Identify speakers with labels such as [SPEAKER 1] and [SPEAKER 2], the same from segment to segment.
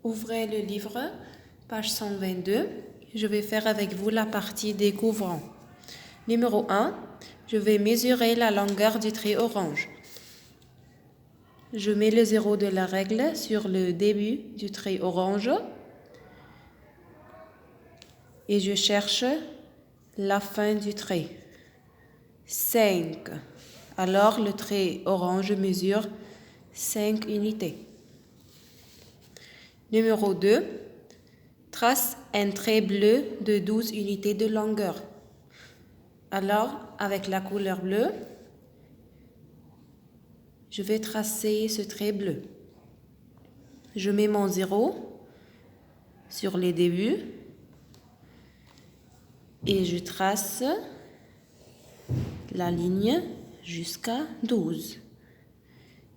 [SPEAKER 1] Ouvrez le livre, page 122. Je vais faire avec vous la partie découvrant. Numéro 1, je vais mesurer la longueur du trait orange. Je mets le zéro de la règle sur le début du trait orange et je cherche la fin du trait. 5. Alors le trait orange mesure 5 unités. Numéro 2, trace un trait bleu de 12 unités de longueur. Alors, avec la couleur bleue, je vais tracer ce trait bleu. Je mets mon zéro sur les débuts et je trace la ligne jusqu'à 12.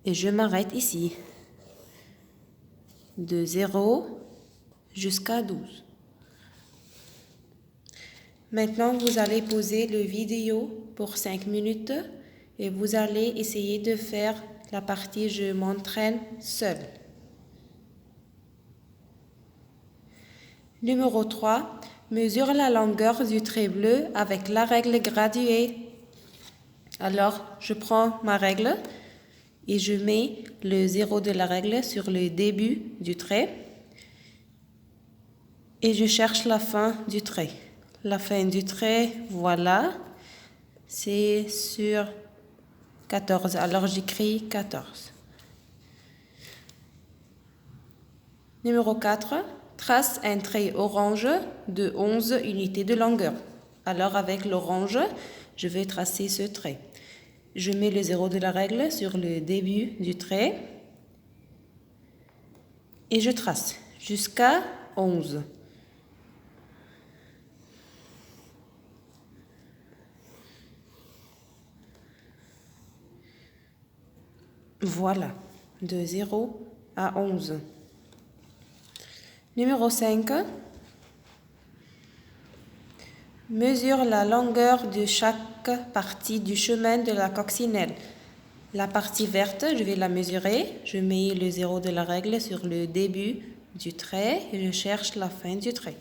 [SPEAKER 1] Et je m'arrête ici, de 0 jusqu'à 12. Maintenant, vous allez poser le vidéo pour 5 minutes et vous allez essayer de faire la partie je m'entraîne seul. Numéro 3, mesure la longueur du trait bleu avec la règle graduée. Alors, je prends ma règle et je mets le zéro de la règle sur le début du trait et je cherche la fin du trait. La fin du trait, voilà, c'est sur 14. Alors j'écris 14. Numéro 4, trace un trait orange de 11 unités de longueur. Alors avec l'orange, je vais tracer ce trait. Je mets le zéro de la règle sur le début du trait et je trace jusqu'à 11. Voilà, de 0 à 11. Numéro 5, mesure la longueur de chaque partie du chemin de la coccinelle. La partie verte, je vais la mesurer. Je mets le zéro de la règle sur le début du trait et je cherche la fin du trait.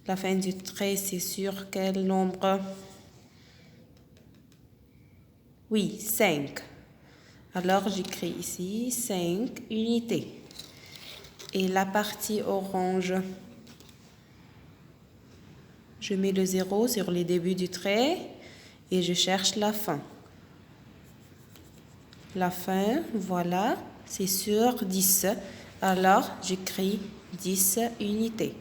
[SPEAKER 1] La fin du trait, c'est sur quel nombre? Oui, 5. Alors, j'écris ici 5 unités. Et la partie orange, je mets le zéro sur les débuts du trait et je cherche la fin. La fin, voilà, c'est sur 10. Alors, j'écris 10 unités.